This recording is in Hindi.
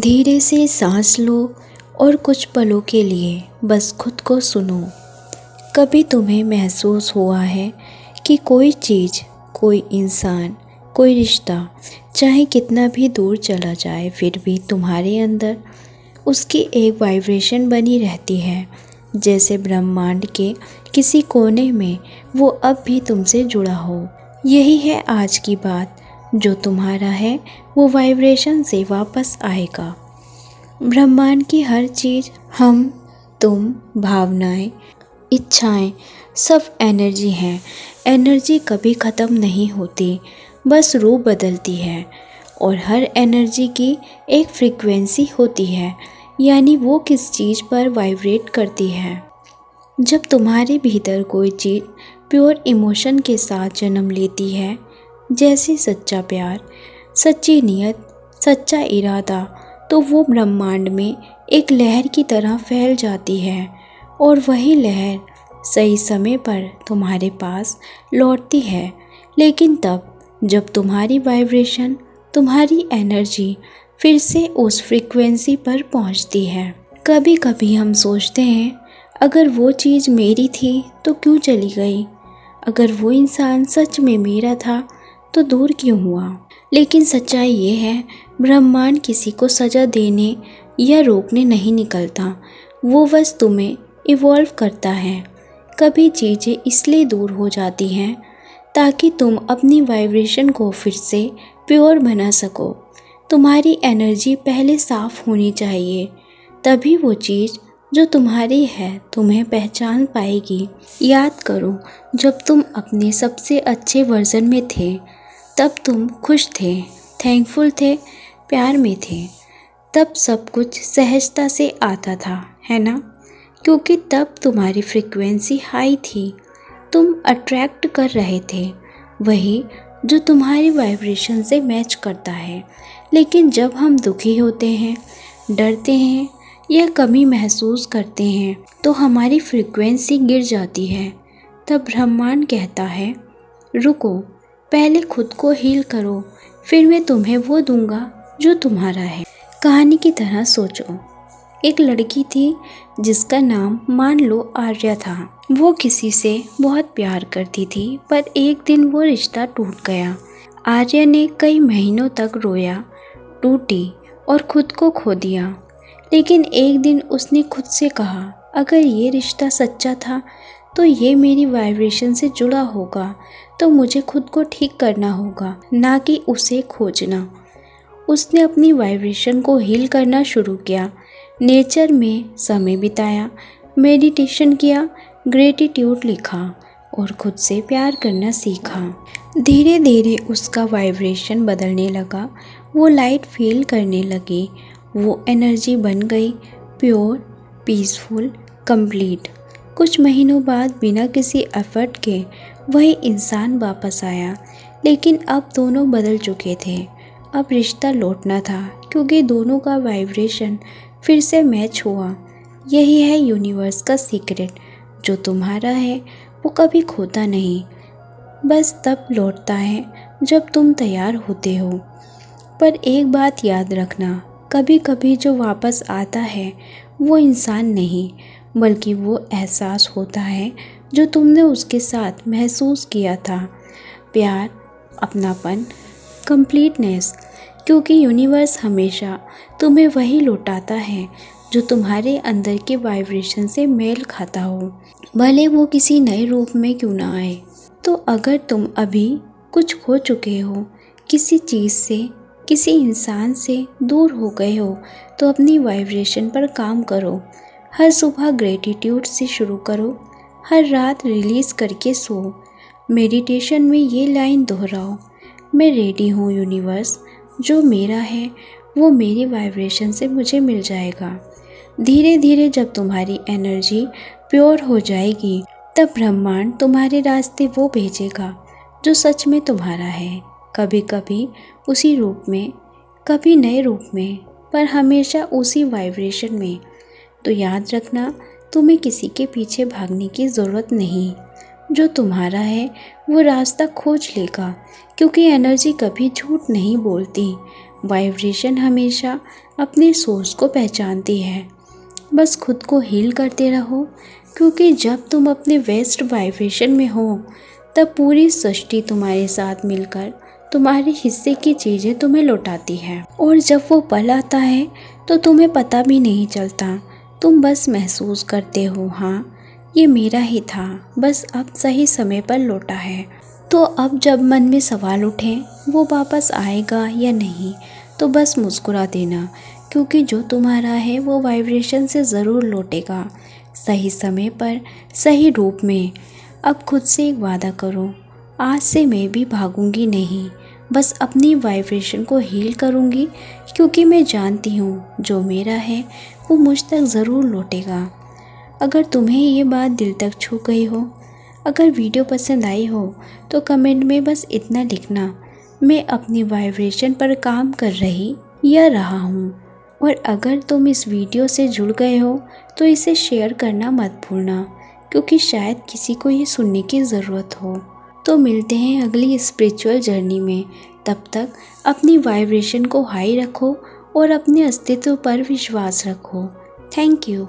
धीरे से सांस लो और कुछ पलों के लिए बस खुद को सुनो। कभी तुम्हें महसूस हुआ है कि कोई चीज़, कोई इंसान, कोई रिश्ता चाहे कितना भी दूर चला जाए फिर भी तुम्हारे अंदर उसकी एक वाइब्रेशन बनी रहती है, जैसे ब्रह्मांड के किसी कोने में वो अब भी तुमसे जुड़ा हो। यही है आज की बात, जो तुम्हारा है वो वाइब्रेशन से वापस आएगा। ब्रह्मांड की हर चीज़, हम, तुम, भावनाएं, इच्छाएं, सब एनर्जी हैं। एनर्जी कभी ख़त्म नहीं होती, बस रूप बदलती है। और हर एनर्जी की एक फ्रीक्वेंसी होती है, यानी वो किस चीज़ पर वाइब्रेट करती है। जब तुम्हारे भीतर कोई चीज़ प्योर इमोशन के साथ जन्म लेती है, जैसे सच्चा प्यार, सच्ची नीयत, सच्चा इरादा, तो वो ब्रह्मांड में एक लहर की तरह फैल जाती है। और वही लहर सही समय पर तुम्हारे पास लौटती है, लेकिन तब जब तुम्हारी वाइब्रेशन, तुम्हारी एनर्जी फिर से उस फ्रीक्वेंसी पर पहुंचती है। कभी कभी हम सोचते हैं, अगर वो चीज़ मेरी थी तो क्यों चली गई? अगर वो इंसान सच में मेरा था तो दूर क्यों हुआ? लेकिन सच्चाई ये है, ब्रह्मांड किसी को सज़ा देने या रोकने नहीं निकलता, वो बस तुम्हें इवॉल्व करता है। कभी चीज़ें इसलिए दूर हो जाती हैं ताकि तुम अपनी वाइब्रेशन को फिर से प्योर बना सको। तुम्हारी एनर्जी पहले साफ होनी चाहिए, तभी वो चीज़ जो तुम्हारी है तुम्हें पहचान पाएगी। याद करो, जब तुम अपने सबसे अच्छे वर्जन में थे तब तुम खुश थे, थैंकफुल थे, प्यार में थे। तब सब कुछ सहजता से आता था, है ना? क्योंकि तब तुम्हारी फ्रीक्वेंसी हाई थी, तुम अट्रैक्ट कर रहे थे वही जो तुम्हारी वाइब्रेशन से मैच करता है। लेकिन जब हम दुखी होते हैं, डरते हैं या कमी महसूस करते हैं तो हमारी फ्रीक्वेंसी गिर जाती है। तब ब्रह्मांड कहता है, रुको, पहले खुद को हील करो, फिर मैं तुम्हें वो दूंगा जो तुम्हारा है। कहानी की तरह सोचो, एक लड़की थी जिसका नाम मान लो आर्या था। वो किसी से बहुत प्यार करती थी, पर एक दिन वो रिश्ता टूट गया। आर्या ने कई महीनों तक रोया, टूटी और खुद को खो दिया। लेकिन एक दिन उसने खुद से कहा, अगर ये रिश्ता सच्चा था तो ये मेरी वाइब्रेशन से जुड़ा होगा, तो मुझे खुद को ठीक करना होगा, ना कि उसे खोजना। उसने अपनी वाइब्रेशन को हील करना शुरू किया, नेचर में समय बिताया, मेडिटेशन किया, ग्रेटिट्यूड लिखा और खुद से प्यार करना सीखा। धीरे धीरे उसका वाइब्रेशन बदलने लगा, वो लाइट फील करने लगी, वो एनर्जी बन गई प्योर, पीसफुल, कंप्लीट। कुछ महीनों बाद बिना किसी एफर्ट के वही इंसान वापस आया, लेकिन अब दोनों बदल चुके थे। अब रिश्ता लौटना था, क्योंकि दोनों का वाइब्रेशन फिर से मैच हुआ। यही है यूनिवर्स का सीक्रेट, जो तुम्हारा है वो कभी खोता नहीं, बस तब लौटता है जब तुम तैयार होते हो। पर एक बात याद रखना, कभी कभी जो वापस आता है वो इंसान नहीं, बल्कि वो एहसास होता है जो तुमने उसके साथ महसूस किया था, प्यार, अपनापन, कंप्लीटनेस। क्योंकि यूनिवर्स हमेशा तुम्हें वही लौटाता है जो तुम्हारे अंदर के वाइब्रेशन से मेल खाता हो, भले वो किसी नए रूप में क्यों ना आए। तो अगर तुम अभी कुछ खो चुके हो, किसी चीज़ से, किसी इंसान से दूर हो गए हो, तो अपनी वाइब्रेशन पर काम करो। हर सुबह ग्रेटिट्यूड से शुरू करो, हर रात रिलीज़ करके सो। मेडिटेशन में ये लाइन दोहराओ, मैं रेडी हूँ यूनिवर्स, जो मेरा है वो मेरी वाइब्रेशन से मुझे मिल जाएगा। धीरे धीरे जब तुम्हारी एनर्जी प्योर हो जाएगी, तब ब्रह्मांड तुम्हारे रास्ते वो भेजेगा जो सच में तुम्हारा है। कभी कभी उसी रूप में, कभी नए रूप में, पर हमेशा उसी वाइब्रेशन में। तो याद रखना, तुम्हें किसी के पीछे भागने की ज़रूरत नहीं, जो तुम्हारा है वो रास्ता खोज लेगा। क्योंकि एनर्जी कभी झूठ नहीं बोलती, वाइब्रेशन हमेशा अपने सोर्स को पहचानती है। बस खुद को हील करते रहो, क्योंकि जब तुम अपने बेस्ट वाइब्रेशन में हो तब पूरी सृष्टि तुम्हारे साथ मिलकर तुम्हारे हिस्से की चीज़ें तुम्हें लौटाती है। और जब वो पल आता है तो तुम्हें पता भी नहीं चलता, तुम बस महसूस करते हो, हाँ ये मेरा ही था, बस अब सही समय पर लौटा है। तो अब जब मन में सवाल उठें वो वापस आएगा या नहीं, तो बस मुस्कुरा देना, क्योंकि जो तुम्हारा है वो वाइब्रेशन से ज़रूर लौटेगा, सही समय पर, सही रूप में। अब खुद से एक वादा करो, आज से मैं भी भागूंगी नहीं, बस अपनी वाइब्रेशन को हील करूंगी, क्योंकि मैं जानती हूँ जो मेरा है वो मुझ तक ज़रूर लौटेगा। अगर तुम्हें ये बात दिल तक छू गई हो, अगर वीडियो पसंद आई हो, तो कमेंट में बस इतना लिखना, मैं अपनी वाइब्रेशन पर काम कर रही या रहा हूँ। और अगर तुम इस वीडियो से जुड़ गए हो तो इसे शेयर करना मत भूलना, क्योंकि शायद किसी को ये सुनने की ज़रूरत हो। तो मिलते हैं अगली स्पिरिचुअल जर्नी में। तब तक अपनी वाइब्रेशन को हाई रखो और अपने अस्तित्व पर विश्वास रखो। Thank you.